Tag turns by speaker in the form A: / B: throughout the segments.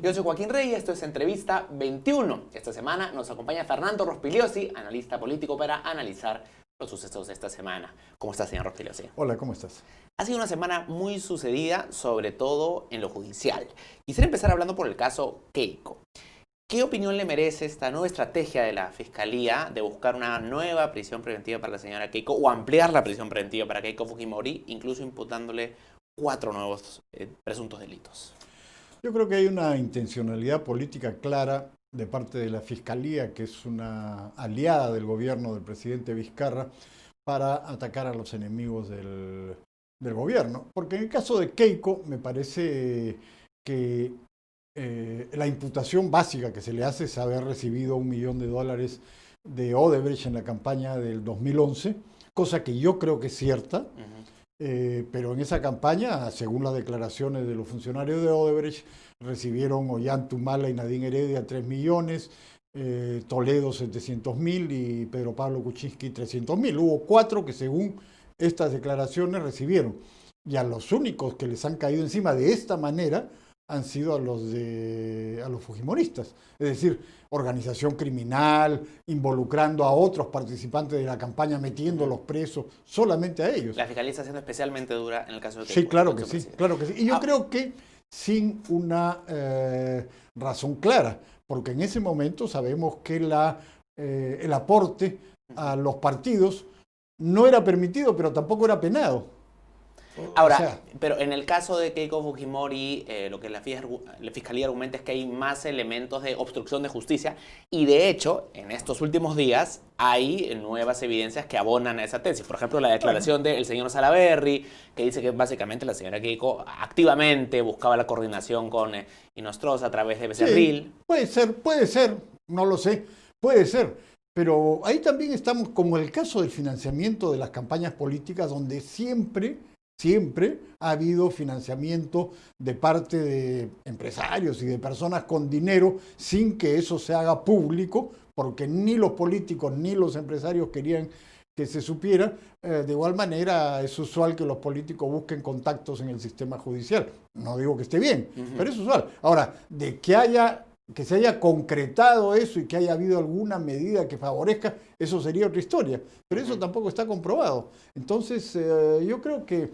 A: Yo soy Joaquín Rey y esto es Entrevista 21. Esta semana nos acompaña Fernando Rospigliosi, analista político, para analizar los sucesos de esta semana. ¿Cómo está, señor Rospigliosi?
B: Hola, ¿cómo estás?
A: Ha sido una semana muy sucedida, sobre todo en lo judicial. Quisiera empezar hablando por el caso Keiko. ¿Qué opinión le merece esta nueva estrategia de la Fiscalía de buscar una nueva prisión preventiva para la señora Keiko o ampliar la prisión preventiva para Keiko Fujimori, incluso imputándole 4 nuevos presuntos delitos?
B: Yo creo que hay una intencionalidad política clara de parte de la Fiscalía, que es una aliada del gobierno del presidente Vizcarra, para atacar a los enemigos del gobierno. Porque en el caso de Keiko, me parece que la imputación básica que se le hace es haber recibido $1 millón de Odebrecht en la campaña del 2011, cosa que yo creo que es cierta. Pero en esa campaña, según las declaraciones de los funcionarios de Odebrecht, recibieron Ollantumala y Nadine Heredia 3 millones, Toledo 700.000 y Pedro Pablo Kuczynski 300.000. Hubo 4 que según estas declaraciones recibieron. Y a los únicos que les han caído encima de esta manera han sido a los fujimoristas. Es decir, organización criminal, involucrando a otros participantes de la campaña, metiéndolos presos, solamente a ellos.
A: La Fiscalía está siendo especialmente dura en el caso de Keiko.
B: Sí, claro que sí, claro que sí. Y yo creo que sin una razón clara, porque en ese momento sabemos que el aporte a los partidos no era permitido, pero tampoco era penado.
A: Ahora, pero en el caso de Keiko Fujimori, lo que la Fiscalía argumenta es que hay más elementos de obstrucción de justicia y de hecho, en estos últimos días hay nuevas evidencias que abonan a esa tesis. Por ejemplo, la declaración del señor Salaverry, que dice que básicamente la señora Keiko activamente buscaba la coordinación con Inostroza a través de Becerril.
B: Sí, puede ser, no lo sé, puede ser. Pero ahí también estamos como el caso del financiamiento de las campañas políticas, donde siempre ha habido financiamiento de parte de empresarios y de personas con dinero sin que eso se haga público, porque ni los políticos ni los empresarios querían que se supiera. De igual manera es usual que los políticos busquen contactos en el sistema judicial. No digo que esté bien, pero es usual. Ahora, de que se haya concretado eso y que haya habido alguna medida que favorezca, eso sería otra historia, pero eso tampoco está comprobado. Entonces, yo creo que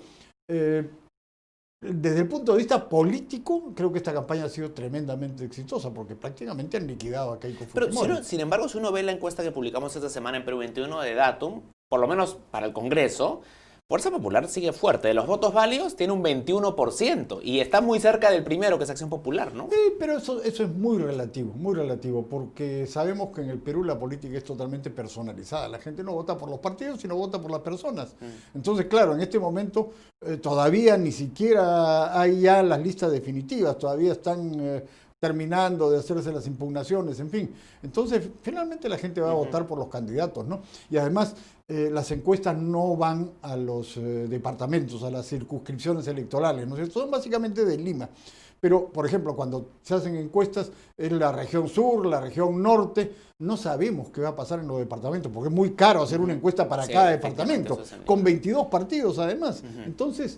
B: desde el punto de vista político, creo que esta campaña ha sido tremendamente exitosa, porque prácticamente han liquidado a Keiko Fujimori.
A: Pero, sin embargo, si uno ve la encuesta que publicamos esta semana en Perú 21 de Datum, por lo menos para el Congreso, Fuerza Popular sigue fuerte. De los votos válidos tiene un 21% y está muy cerca del primero, que es Acción Popular, ¿no?
B: Sí, pero eso es muy relativo, porque sabemos que en el Perú la política es totalmente personalizada. La gente no vota por los partidos, sino vota por las personas. Entonces, claro, en este momento todavía ni siquiera hay ya las listas definitivas, todavía están terminando de hacerse las impugnaciones, en fin. Entonces, finalmente la gente va a votar por los candidatos, ¿no? Y además, las encuestas no van a los departamentos, a las circunscripciones electorales, ¿no es cierto? Son básicamente de Lima. Pero, por ejemplo, cuando se hacen encuestas en la región sur, la región norte, no sabemos qué va a pasar en los departamentos, porque es muy caro hacer una encuesta para cada departamento, con 22 partidos además. Entonces,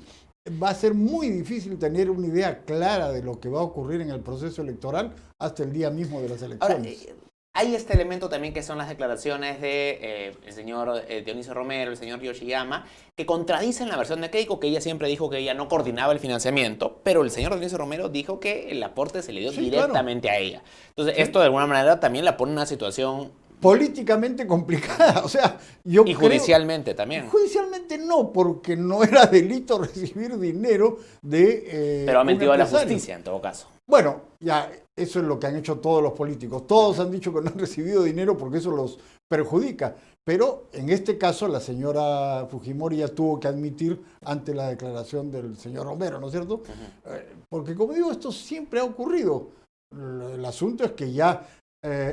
B: va a ser muy difícil tener una idea clara de lo que va a ocurrir en el proceso electoral hasta el día mismo de las elecciones.
A: Ahora, hay este elemento también que son las declaraciones de el señor Dionisio Romero, el señor Yoshiyama, que contradicen la versión de Keiko, que ella siempre dijo que ella no coordinaba el financiamiento, pero el señor Dionisio Romero dijo que el aporte se le dio directamente a ella. Entonces, esto de alguna manera también la pone en una situación
B: políticamente complicada, o sea,
A: y judicialmente también.
B: Judicialmente no, porque no era delito recibir dinero de
A: pero ha mentido a la justicia en todo caso.
B: Bueno, ya, eso es lo que han hecho todos los políticos. Todos han dicho que no han recibido dinero porque eso los perjudica. Pero en este caso la señora Fujimori ya tuvo que admitir ante la declaración del señor Romero, ¿no es cierto? Porque como digo, esto siempre ha ocurrido. El asunto es que ya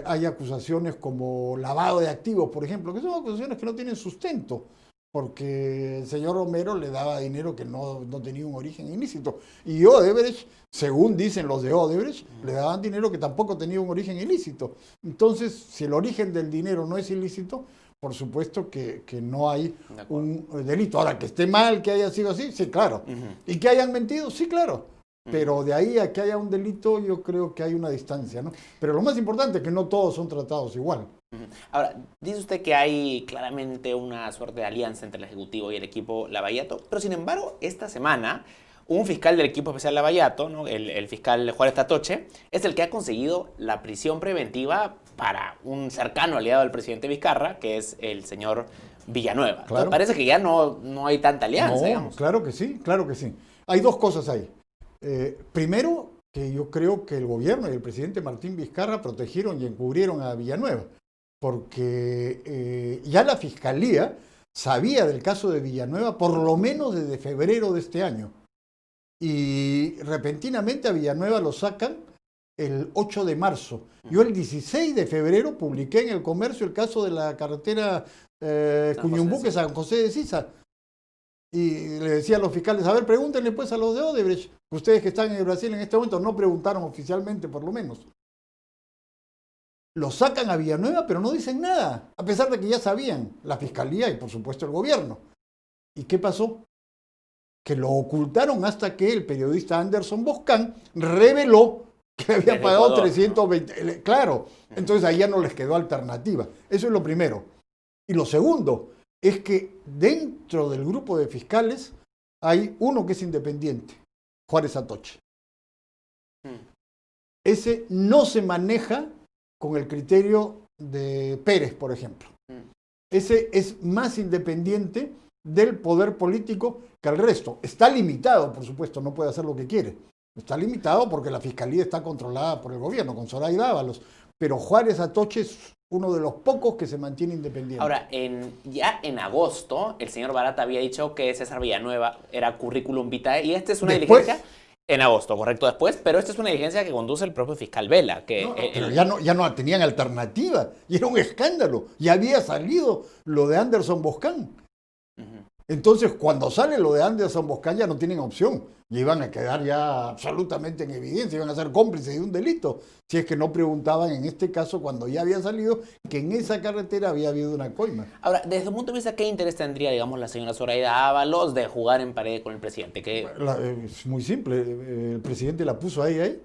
B: hay acusaciones como lavado de activos, por ejemplo, que son acusaciones que no tienen sustento, porque el señor Romero le daba dinero que no tenía un origen ilícito. Y Odebrecht, según dicen los de Odebrecht, le daban dinero que tampoco tenía un origen ilícito. Entonces, si el origen del dinero no es ilícito, por supuesto que no hay un delito. Ahora, que esté mal que haya sido así, sí, claro. Y que hayan mentido, sí, claro. Pero de ahí a que haya un delito, yo creo que hay una distancia, ¿no? Pero lo más importante es que no todos son tratados igual.
A: Ahora, dice usted que hay claramente una suerte de alianza entre el Ejecutivo y el equipo Lavallato, pero sin embargo, esta semana, un fiscal del equipo especial Lavallato, ¿no? el fiscal Juárez Tatoche, es el que ha conseguido la prisión preventiva para un cercano aliado del presidente Vizcarra, que es el señor Villanueva.
B: Claro.
A: Entonces, parece que ya no hay tanta alianza,
B: No,
A: digamos.
B: claro que sí, claro que sí. Hay dos cosas ahí. Primero, que yo creo que el gobierno y el presidente Martín Vizcarra protegieron y encubrieron a Villanueva, porque ya la fiscalía sabía del caso de Villanueva por lo menos desde febrero de este año. Y repentinamente a Villanueva lo sacan el 8 de marzo. Yo el 16 de febrero publiqué en El Comercio el caso de la carretera Cuñumbuque-San José de Sisa. Y le decía a los fiscales, a ver, pregúntenle pues a los de Odebrecht, ustedes que están en Brasil en este momento no preguntaron oficialmente por lo menos. Lo sacan a Villanueva, pero no dicen nada, a pesar de que ya sabían la fiscalía y por supuesto el gobierno. ¿Y qué pasó? Que lo ocultaron hasta que el periodista Anderson Boscan reveló que había pagado Ecuador, 320. ¿No? Claro, entonces ahí ya no les quedó alternativa. Eso es lo primero. Y lo segundo es que dentro del grupo de fiscales hay uno que es independiente, Juárez Atoche. Ese no se maneja con el criterio de Pérez, por ejemplo. Ese es más independiente del poder político que el resto. Está limitado, por supuesto, no puede hacer lo que quiere. Está limitado porque la fiscalía está controlada por el gobierno, con Zoraida Ábalos. Pero Juárez Atoche es uno de los pocos que se mantiene independiente.
A: Ahora, ya en agosto, el señor Barata había dicho que César Villanueva era currículum vitae, y esta es una diligencia... En agosto, correcto, después, pero esta es una diligencia que conduce el propio fiscal Vela. Que
B: pero ya no tenían alternativa, y era un escándalo. Ya había salido lo de Anderson Boscan. Entonces, cuando sale lo de Anderson Boscan, ya no tienen opción. Y iban a quedar ya absolutamente en evidencia, iban a ser cómplices de un delito. Si es que no preguntaban, en este caso, cuando ya había salido, que en esa carretera había habido una coima.
A: Ahora, desde un punto de vista, ¿qué interés tendría, digamos, la señora Zoraida Ábalos de jugar en pared con el presidente?
B: Es muy simple. El presidente la puso ahí.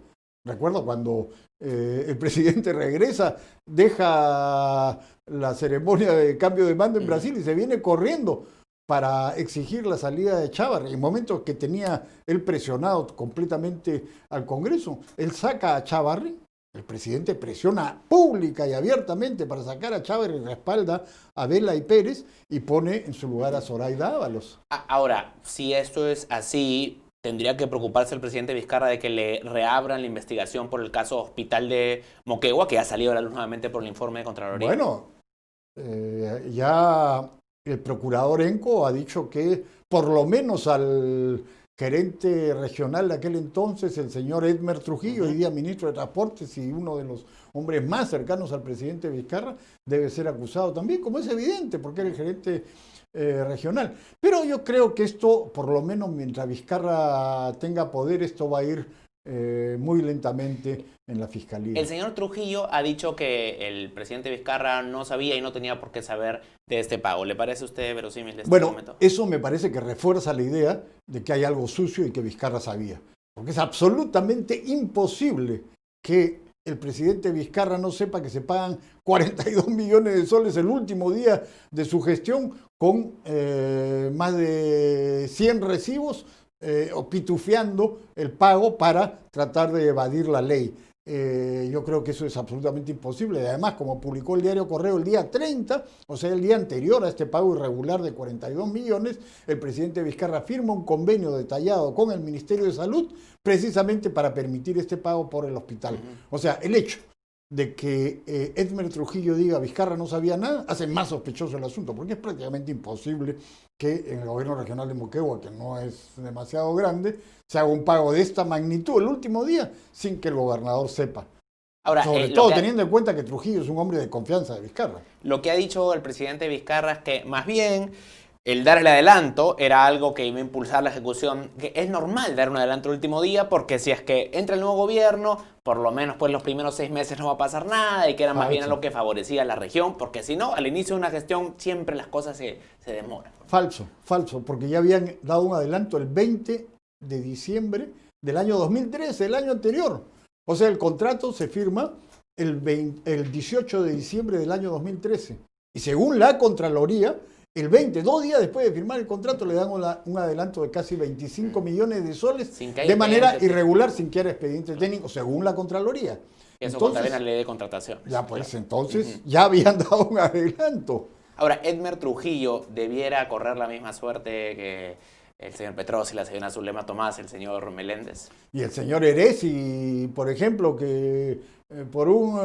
B: Recuerdo cuando el presidente regresa, deja la ceremonia de cambio de mando en Brasil y se viene corriendo para exigir la salida de Chávarri. En el momento que tenía él presionado completamente al Congreso, él saca a Chávarri, el presidente presiona pública y abiertamente para sacar a Chávarri y respalda a Vela y Pérez y pone en su lugar a Zoraida Ábalos.
A: Ahora, si esto es así, ¿tendría que preocuparse el presidente Vizcarra de que le reabran la investigación por el caso Hospital de Moquegua, que ha salido a la luz nuevamente por el informe de Contraloría?
B: Bueno, ya el procurador Enco ha dicho que por lo menos al gerente regional de aquel entonces, el señor Edmer Trujillo, hoy día ministro de Transportes y uno de los hombres más cercanos al presidente Vizcarra, debe ser acusado también, como es evidente, porque era el gerente regional. Pero yo creo que esto, por lo menos mientras Vizcarra tenga poder, esto va a ir muy lentamente en la fiscalía.
A: El señor Trujillo ha dicho que el presidente Vizcarra no sabía y no tenía por qué saber de este pago. ¿Le parece a usted verosímil de este momento?
B: Eso me parece que refuerza la idea de que hay algo sucio y que Vizcarra sabía. Porque es absolutamente imposible que el presidente Vizcarra no sepa que se pagan 42 millones de soles el último día de su gestión con más de 100 recibos o pitufeando el pago para tratar de evadir la ley. Yo creo que eso es absolutamente imposible. Además, como publicó el diario Correo el día 30, o sea, el día anterior a este pago irregular de 42 millones, el presidente Vizcarra firma un convenio detallado con el Ministerio de Salud precisamente para permitir este pago por el hospital. O sea, el hecho de que Edmer Trujillo diga Vizcarra no sabía nada, hace más sospechoso el asunto, porque es prácticamente imposible que en el gobierno regional de Moquegua, que no es demasiado grande, se haga un pago de esta magnitud el último día sin que el gobernador sepa. Ahora, sobre todo teniendo en cuenta que Trujillo es un hombre de confianza de Vizcarra.
A: Lo que ha dicho el presidente Vizcarra es que más bien el dar el adelanto era algo que iba a impulsar la ejecución, que es normal dar un adelanto el último día, porque si es que entra el nuevo gobierno, por lo menos pues los primeros 6 meses no va a pasar nada y que era más bien algo que favorecía a la región, porque si no, al inicio de una gestión siempre las cosas se demoran.
B: Falso, porque ya habían dado un adelanto el 20 de diciembre del año 2013, el año anterior. O sea, el contrato se firma el 18 de diciembre del año 2013. Y según la Contraloría, el 20, 2 días después de firmar el contrato, le dan un adelanto de casi 25 millones de soles de manera irregular, sin que haya expediente técnico, según la Contraloría.
A: Eso contraviene la ley de contratación.
B: Ya, pues entonces ya habían dado un adelanto.
A: Ahora, Edmer Trujillo debiera correr la misma suerte que el señor Petros y la señora Zulema Tomás, el señor Meléndez.
B: Y el señor Eresi, por ejemplo, que por un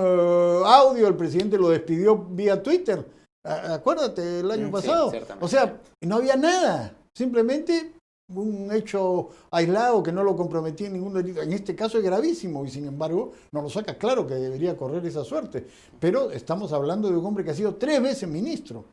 B: audio el presidente lo despidió vía Twitter. Acuérdate, el año pasado. O sea, no había nada. Simplemente un hecho aislado que no lo comprometía en ningún delito. En este caso es gravísimo y sin embargo no lo saca claro que debería correr esa suerte. Pero estamos hablando de un hombre que ha sido 3 veces ministro.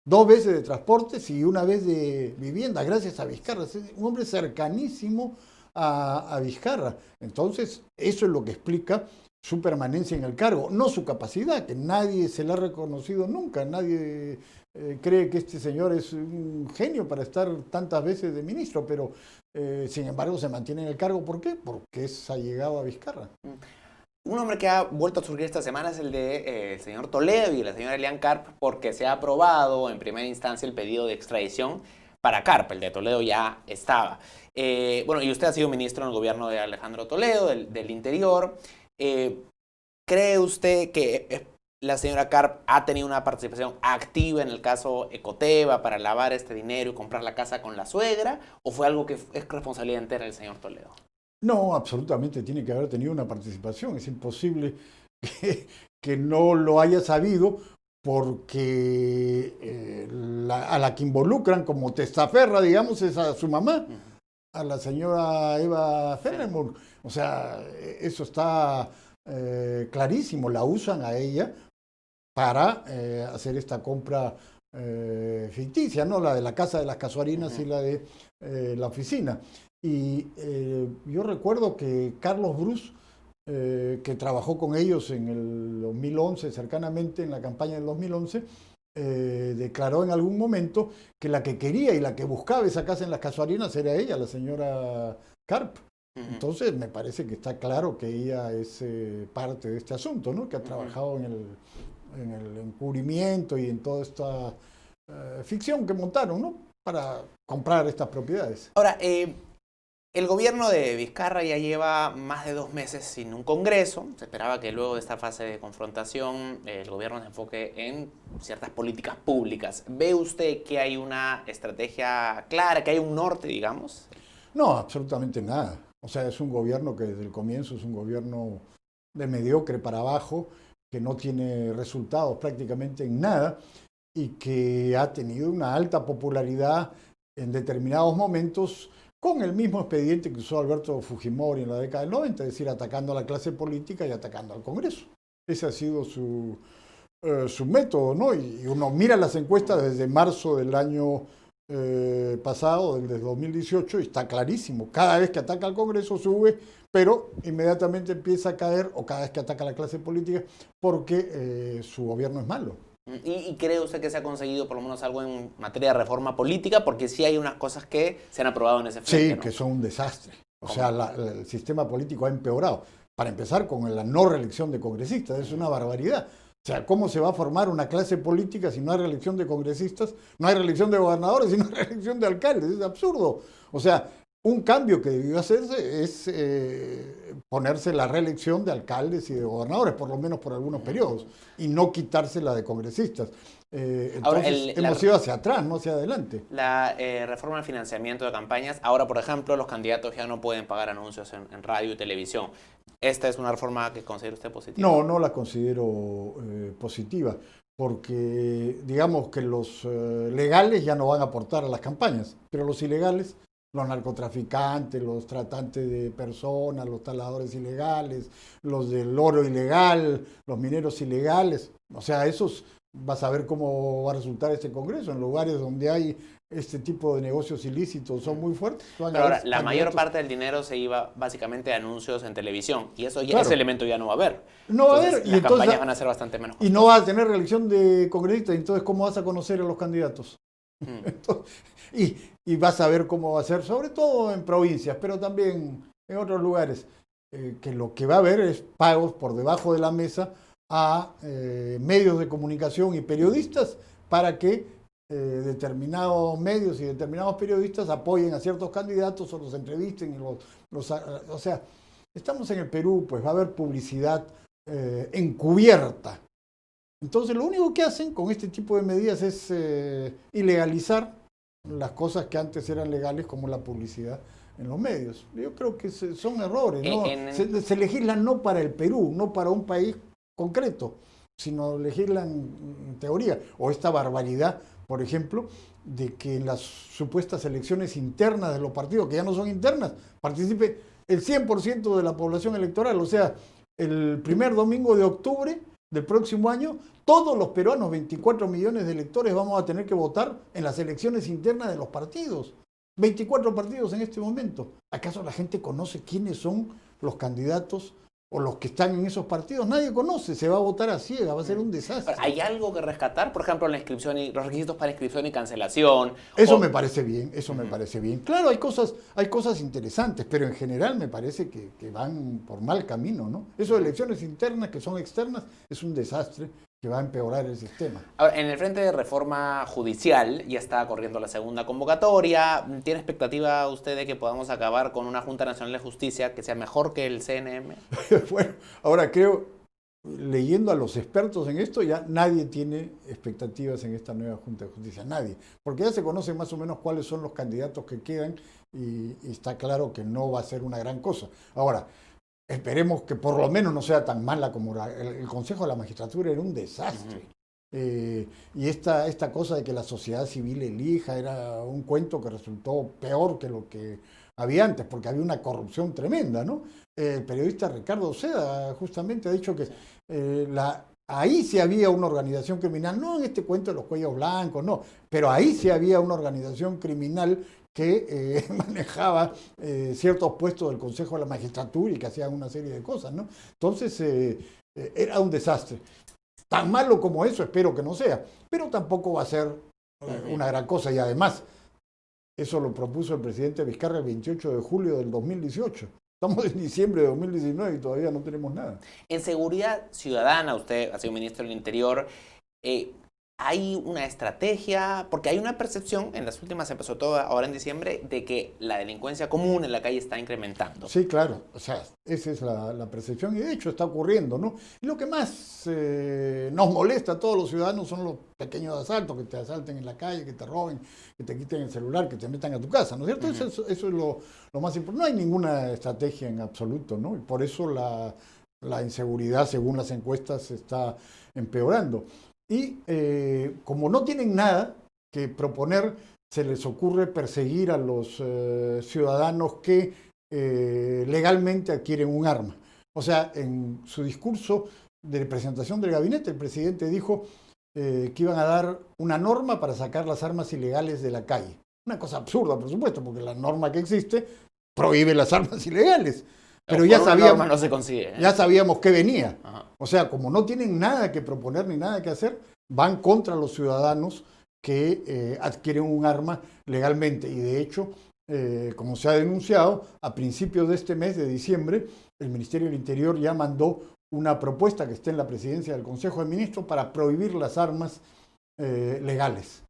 B: 2 veces de transportes y 1 vez de vivienda, gracias a Vizcarra. Es un hombre cercanísimo a Vizcarra. Entonces, eso es lo que explica su permanencia en el cargo, no su capacidad, que nadie se la ha reconocido nunca. Nadie cree que este señor es un genio para estar tantas veces de ministro, pero sin embargo se mantiene en el cargo. ¿Por qué? Porque es allegado a Vizcarra.
A: Un hombre que ha vuelto a surgir esta semana es el de el señor Toledo y la señora Elian Carp, porque se ha aprobado en primera instancia el pedido de extradición para Carp. El de Toledo ya estaba. Bueno, y usted ha sido ministro en el gobierno de Alejandro Toledo, del Interior. ¿Cree usted que la señora Carp ha tenido una participación activa en el caso Ecoteva para lavar este dinero y comprar la casa con la suegra? ¿O fue algo que es responsabilidad entera del señor Toledo?
B: No, absolutamente tiene que haber tenido una participación. Es imposible que no lo haya sabido porque a la que involucran como testaferra, digamos, es a su mamá, a la señora Eva Fernenburg. O sea, eso está clarísimo. La usan a ella para hacer esta compra ficticia, ¿no? La de la Casa de las Casuarinas y la de la oficina. Y yo recuerdo que Carlos Bruce, que trabajó con ellos en el 2011, cercanamente en la campaña del 2011, declaró en algún momento que la que quería y la que buscaba esa casa en las Casuarinas era ella, la señora Carp. Entonces me parece que está claro que ella es parte de este asunto, ¿no? Que ha trabajado en el encubrimiento y en toda esta ficción que montaron, ¿no? Para comprar estas propiedades.
A: Ahora, el gobierno de Vizcarra ya lleva más de 2 meses sin un congreso. Se esperaba que luego de esta fase de confrontación el gobierno se enfoque en ciertas políticas públicas. ¿Ve usted que hay una estrategia clara, que hay un norte, digamos?
B: No, absolutamente nada. O sea, es un gobierno que desde el comienzo es un gobierno de mediocre para abajo, que no tiene resultados prácticamente en nada y que ha tenido una alta popularidad en determinados momentos, con el mismo expediente que usó Alberto Fujimori en la década del 90, es decir, atacando a la clase política y atacando al Congreso. Ese ha sido su método, ¿no? Y uno mira las encuestas desde marzo del año pasado, desde 2018, y está clarísimo. Cada vez que ataca al Congreso sube, pero inmediatamente empieza a caer, o cada vez que ataca a la clase política, porque su gobierno es malo.
A: ¿Y cree usted que se ha conseguido por lo menos algo en materia de reforma política? Porque sí hay unas cosas que se han aprobado en ese frente,
B: Sí,
A: ¿no?
B: que son un desastre. O sea, el sistema político ha empeorado. Para empezar, con la no reelección de congresistas, es una barbaridad. O sea, ¿cómo se va a formar una clase política si no hay reelección de congresistas, no hay reelección de gobernadores y no hay reelección de alcaldes? Es absurdo. O sea, un cambio que debió hacerse es ponerse la reelección de alcaldes y de gobernadores, por lo menos por algunos periodos, y no quitarse la de congresistas. Entonces, hemos ido hacia atrás, no hacia adelante.
A: La reforma del financiamiento de campañas. Ahora, por ejemplo, los candidatos ya no pueden pagar anuncios en radio y televisión. ¿Esta es una reforma que considera usted positiva?
B: No, no la considero positiva, porque digamos que los legales ya no van a aportar a las campañas, pero los ilegales, los narcotraficantes, los tratantes de personas, los taladores ilegales, los del oro ilegal, los mineros ilegales, o sea, esos, vas a ver cómo va a resultar este Congreso, en lugares donde hay este tipo de negocios ilícitos son muy fuertes.
A: Pero ahora, la mayor parte del dinero se iba básicamente a anuncios en televisión, y eso ya, ese elemento ya no va a haber.
B: No va a haber.
A: Y las campañas van a ser bastante menos costosas.
B: Y no vas a tener reelección de congresistas, entonces ¿cómo vas a conocer a los candidatos? Entonces, y vas a ver cómo va a ser, sobre todo en provincias, pero también en otros lugares, que lo que va a haber es pagos por debajo de la mesa a medios de comunicación y periodistas para que determinados medios y determinados periodistas apoyen a ciertos candidatos o los entrevisten. O sea, estamos en el Perú, pues va a haber publicidad encubierta. Entonces lo único que hacen con este tipo de medidas es ilegalizar las cosas que antes eran legales, como la publicidad en los medios. Yo creo que son errores, ¿no? Se legislan no para el Perú, no para un país concreto, sino legislan en teoría. O esta barbaridad, por ejemplo, de que en las supuestas elecciones internas de los partidos, que ya no son internas, participe el 100% de la población electoral. O sea, el primer domingo de octubre del próximo año, todos los peruanos, 24 millones de electores, vamos a tener que votar en las elecciones internas de los partidos. 24 partidos en este momento. ¿Acaso la gente conoce quiénes son los candidatos o los que están en esos partidos? Nadie conoce, se va a votar a ciega, va a ser un desastre.
A: ¿Hay algo que rescatar? Por ejemplo, la inscripción y los requisitos para inscripción y cancelación.
B: Eso me parece bien, eso me parece bien. Claro, hay cosas interesantes, pero en general me parece que van por mal camino, ¿no? Eso de elecciones internas que son externas es un desastre que va a empeorar el sistema.
A: Ahora, en el frente de reforma judicial ya está corriendo la segunda convocatoria. ¿Tiene expectativa usted de que podamos acabar con una Junta Nacional de Justicia que sea mejor que el CNM?
B: Bueno, ahora creo, leyendo a los expertos en esto, ya nadie tiene expectativas en esta nueva Junta de Justicia, nadie. Porque ya se conoce más o menos cuáles son los candidatos que quedan y está claro que no va a ser una gran cosa. Ahora, esperemos que por lo menos no sea tan mala como el Consejo de la Magistratura era un desastre. Y esta cosa de que la sociedad civil elija era un cuento que resultó peor que lo que había antes, porque había una corrupción tremenda, ¿no? El periodista Ricardo Seda justamente ha dicho que ahí sí había una organización criminal, no en este cuento de los cuellos blancos, no, pero ahí sí había una organización criminal que manejaba ciertos puestos del Consejo de la Magistratura y que hacían una serie de cosas, ¿no? Entonces, era un desastre. Tan malo como eso espero que no sea, pero tampoco va a ser una gran cosa. Y además, eso lo propuso el presidente Vizcarra el 28 de julio del 2018. Estamos en diciembre de 2019 y todavía no tenemos nada.
A: En seguridad ciudadana, usted ha sido ministro del Interior, ¿hay una estrategia? Porque hay una percepción, en las últimas, empezó todo ahora en diciembre, de que la delincuencia común en la calle está incrementando.
B: Sí, claro, o sea, esa es la percepción y de hecho está ocurriendo, ¿no? Y lo que más nos molesta a todos los ciudadanos son los pequeños asaltos, que te asalten en la calle, que te roben, que te quiten el celular, que te metan a tu casa, ¿no es cierto? Eso es lo más importante. No hay ninguna estrategia en absoluto, ¿no? Y por eso la inseguridad, según las encuestas, está empeorando. Y como no tienen nada que proponer, se les ocurre perseguir a los ciudadanos que legalmente adquieren un arma. O sea, en su discurso de presentación del gabinete, el presidente dijo que iban a dar una norma para sacar las armas ilegales de la calle. Una cosa absurda, por supuesto, porque la norma que existe prohíbe las armas ilegales. Pero ya sabíamos,
A: no se consigue,
B: ya sabíamos que venía.
A: Ajá.
B: O sea, como no tienen nada que proponer ni nada que hacer, van contra los ciudadanos que adquieren un arma legalmente. Y de hecho, como se ha denunciado, a principios de este mes de diciembre, el Ministerio del Interior ya mandó una propuesta que está en la presidencia del Consejo de Ministros para prohibir las armas legales.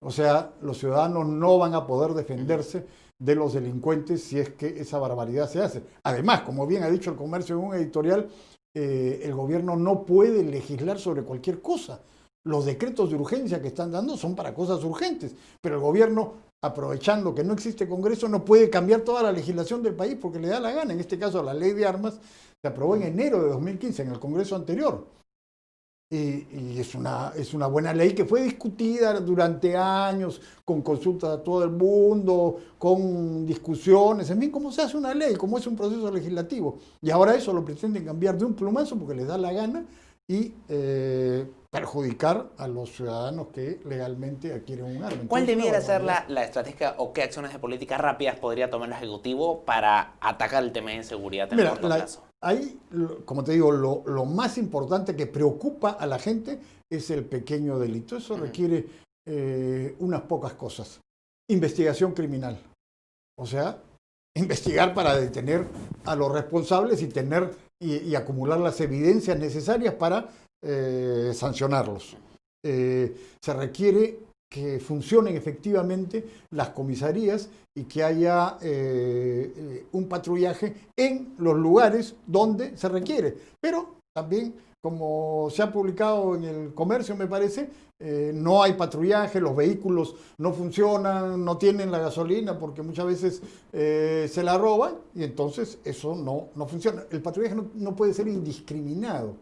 B: O sea, los ciudadanos no van a poder defenderse de los delincuentes si es que esa barbaridad se hace. Además, como bien ha dicho el Comercio en un editorial, el gobierno no puede legislar sobre cualquier cosa. Los decretos de urgencia que están dando son para cosas urgentes, pero el gobierno, aprovechando que no existe Congreso, no puede cambiar toda la legislación del país porque le da la gana. En este caso, la ley de armas se aprobó en enero de 2015 en el Congreso anterior. Y es una buena ley que fue discutida durante años, con consultas a todo el mundo, con discusiones, en fin, cómo se hace una ley, cómo es un proceso legislativo. Y ahora eso lo pretenden cambiar de un plumazo porque les da la gana y perjudicar a los ciudadanos que legalmente adquieren un arma.
A: ¿Cuál debiera ser la estrategia o qué acciones de política rápidas podría tomar el Ejecutivo para atacar el tema de inseguridad en el corto plazo?
B: Ahí, como te digo, lo más importante que preocupa a la gente es el pequeño delito. Eso requiere unas pocas cosas. Investigación criminal. O sea, investigar para detener a los responsables y tener y acumular las evidencias necesarias para sancionarlos. Se requiere que funcionen efectivamente las comisarías y que haya un patrullaje en los lugares donde se requiere. Pero también, como se ha publicado en el Comercio, me parece, no hay patrullaje, los vehículos no funcionan, no tienen la gasolina porque muchas veces se la roban y entonces eso no funciona. El patrullaje no puede ser indiscriminado.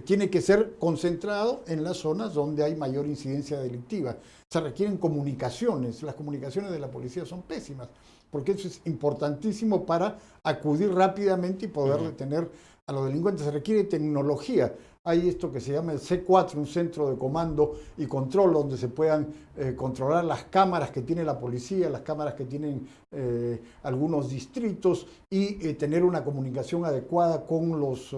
B: Tiene que ser concentrado en las zonas donde hay mayor incidencia delictiva. Se requieren comunicaciones. Las comunicaciones de la policía son pésimas, porque eso es importantísimo para acudir rápidamente y poder detener a los delincuentes. Se requiere tecnología. Hay esto que se llama el C4, un centro de comando y control, donde se puedan controlar las cámaras que tiene la policía, las cámaras que tienen algunos distritos y tener una comunicación adecuada con los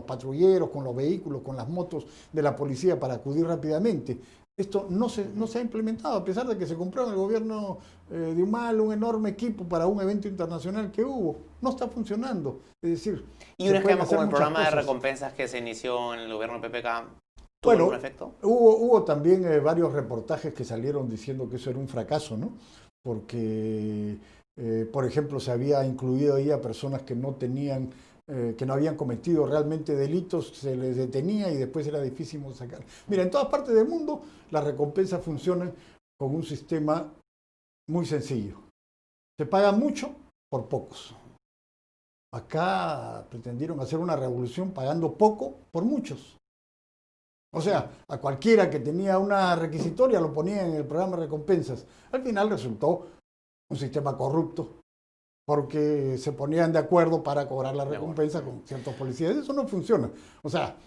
B: patrulleros, con los vehículos, con las motos de la policía para acudir rápidamente. Esto no se ha implementado, a pesar de que se compró en el gobierno de Humala un enorme equipo para un evento internacional que hubo. No está funcionando. Es decir,
A: ¿y un esquema como el programa de recompensas que se inició en el gobierno de PPK tuvo algún efecto?
B: Hubo también varios reportajes que salieron diciendo que eso era un fracaso, ¿no? Porque, por ejemplo, se había incluido ahí a personas que no tenían que no habían cometido realmente delitos, se les detenía y después era difícil sacar. Mira, en todas partes del mundo las recompensas funcionan con un sistema muy sencillo. Se paga mucho por pocos. Acá pretendieron hacer una revolución pagando poco por muchos. O sea, a cualquiera que tenía una requisitoria lo ponía en el programa de recompensas. Al final resultó un sistema corrupto, porque se ponían de acuerdo para cobrar la recompensa con ciertos policías. Eso no funciona. O sea,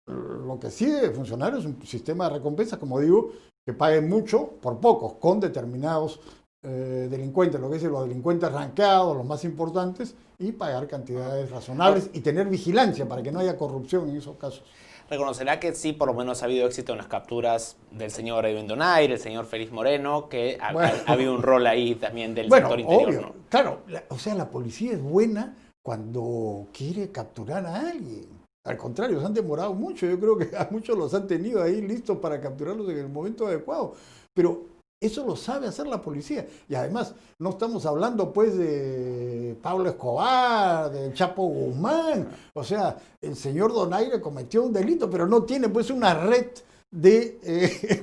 B: lo que sí debe funcionar es un sistema de recompensas, como digo, que paguen mucho por pocos, con determinados delincuentes, lo que dicen los delincuentes rankeados, los más importantes, y pagar cantidades razonables y tener vigilancia para que no haya corrupción en esos casos.
A: Reconocerá que sí, por lo menos ha habido éxito en las capturas del señor Edwin Donaire, el señor Félix Moreno, que ha habido un rol ahí también del sector interior.
B: Obvio,
A: ¿no?
B: Claro, o sea, la policía es buena cuando quiere capturar a alguien. Al contrario, se han demorado mucho. Yo creo que a muchos los han tenido ahí listos para capturarlos en el momento adecuado. Pero eso lo sabe hacer la policía. Y además, no estamos hablando pues de Pablo Escobar, de Chapo Guzmán. O sea, el señor Donaire cometió un delito, pero no tiene pues una red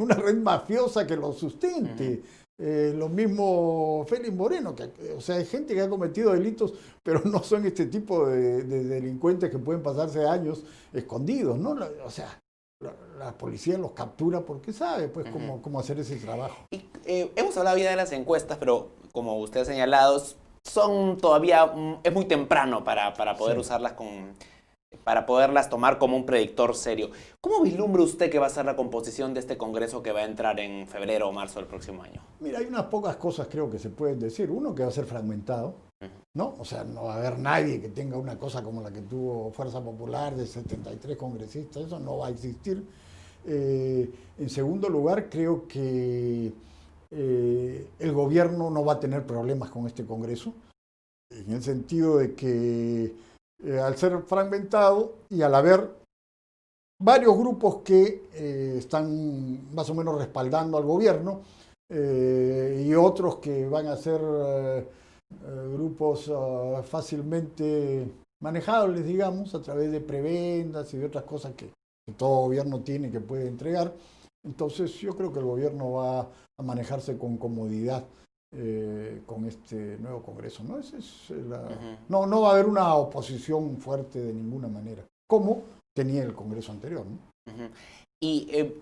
B: una red mafiosa que lo sustente. Lo mismo Félix Moreno, o sea, hay gente que ha cometido delitos, pero no son este tipo de delincuentes que pueden pasarse años escondidos, ¿no? O sea, la policía los captura porque sabe pues cómo hacer ese trabajo.
A: Y, hemos hablado ya de las encuestas, pero como usted ha señalado, son todavía, es muy temprano para poder usarlas para poderlas tomar como un predictor serio. ¿Cómo vislumbra usted que va a ser la composición de este Congreso que va a entrar en febrero o marzo del próximo año?
B: Mira, hay unas pocas cosas creo que se pueden decir. Uno, que va a ser fragmentado, ¿no? O sea, no va a haber nadie que tenga una cosa como la que tuvo Fuerza Popular de 73 congresistas. Eso no va a existir. En segundo lugar, creo que el gobierno no va a tener problemas con este Congreso, en el sentido de que al ser fragmentado y al haber varios grupos que están más o menos respaldando al gobierno y otros que van a ser grupos fácilmente manejables, digamos, a través de prebendas y de otras cosas que todo gobierno tiene que puede entregar. Entonces yo creo que el gobierno va a manejarse con comodidad con este nuevo Congreso, ¿no? No va a haber una oposición fuerte de ninguna manera, como tenía el Congreso anterior, ¿no?
A: ¿Y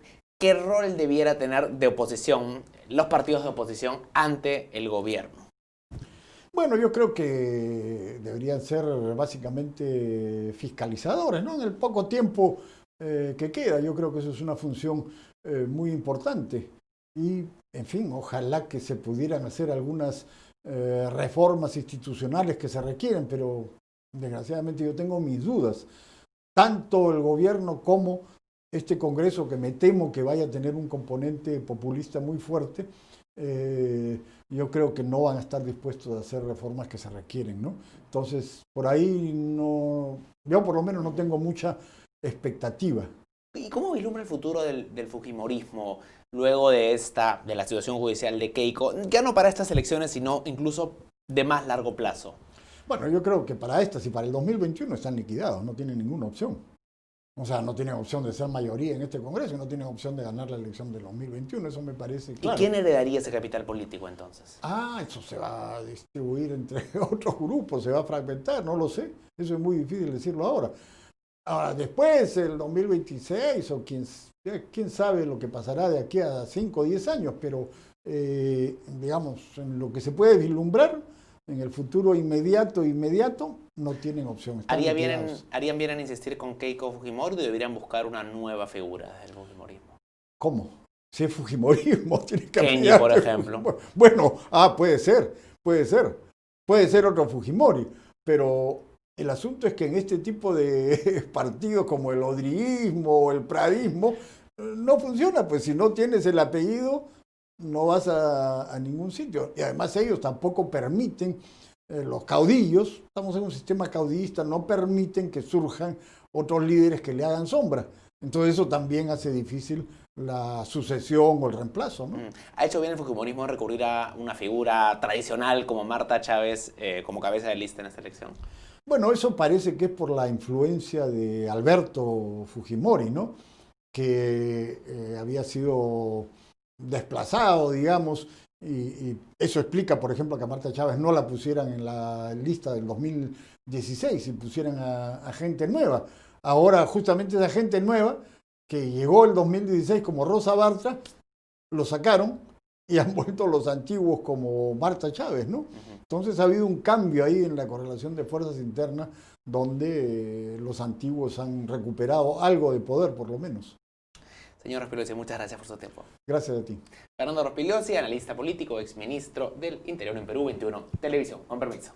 A: qué rol debiera tener de oposición, los partidos de oposición ante el gobierno?
B: Bueno, yo creo que deberían ser básicamente fiscalizadores, ¿no? En el poco tiempo que queda, yo creo que eso es una función muy importante. Y, en fin, ojalá que se pudieran hacer algunas reformas institucionales que se requieren, pero desgraciadamente yo tengo mis dudas. Tanto el gobierno como este Congreso, que me temo que vaya a tener un componente populista muy fuerte, yo creo que no van a estar dispuestos a hacer reformas que se requieren, ¿no? Entonces, por ahí no, yo por lo menos no tengo mucha expectativa.
A: ¿Y cómo vislumbra el futuro del fujimorismo luego de la situación judicial de Keiko? Ya no para estas elecciones, sino incluso de más largo plazo.
B: Bueno, yo creo que para estas y para el 2021 están liquidados, no tienen ninguna opción. O sea, no tienen opción de ser mayoría en este Congreso, no tienen opción de ganar la elección del 2021, eso me parece claro.
A: ¿Y quién heredaría ese capital político entonces?
B: Eso se va a distribuir entre otros grupos, se va a fragmentar, no lo sé. Eso es muy difícil decirlo ahora. Ahora, después, el 2026, o quién sabe lo que pasará de aquí a 5 o 10 años, pero digamos, en lo que se puede vislumbrar, en el futuro inmediato, no tienen opción.
A: ¿Harían bien en insistir con Keiko Fujimori o deberían buscar una nueva figura del fujimorismo?
B: ¿Cómo? Si es fujimorismo, tiene que
A: Kenji, por ejemplo.
B: Bueno, puede ser otro Fujimori, pero el asunto es que en este tipo de partidos como el odriismo o el pradismo, no funciona, pues si no tienes el apellido, no vas a ningún sitio. Y además ellos tampoco permiten, los caudillos, estamos en un sistema caudillista, no permiten que surjan otros líderes que le hagan sombra. Entonces eso también hace difícil la sucesión o el reemplazo, ¿no?
A: ¿Ha hecho bien el fujimorismo en recurrir a una figura tradicional como Marta Chávez como cabeza de lista en esta elección?
B: Bueno, eso parece que es por la influencia de Alberto Fujimori, ¿no? Que había sido desplazado, digamos, y eso explica, por ejemplo, que a Marta Chávez no la pusieran en la lista del 2016 y pusieran a gente nueva. Ahora, justamente esa gente nueva que llegó el 2016 como Rosa Bartra, lo sacaron y han vuelto los antiguos como Marta Chávez, ¿no? Entonces ha habido un cambio ahí en la correlación de fuerzas internas donde los antiguos han recuperado algo de poder, por lo menos.
A: Señor Rospigliosi, muchas gracias por su tiempo.
B: Gracias a ti.
A: Fernando Rospigliosi, analista político, exministro del Interior en Perú 21 Televisión. Con permiso.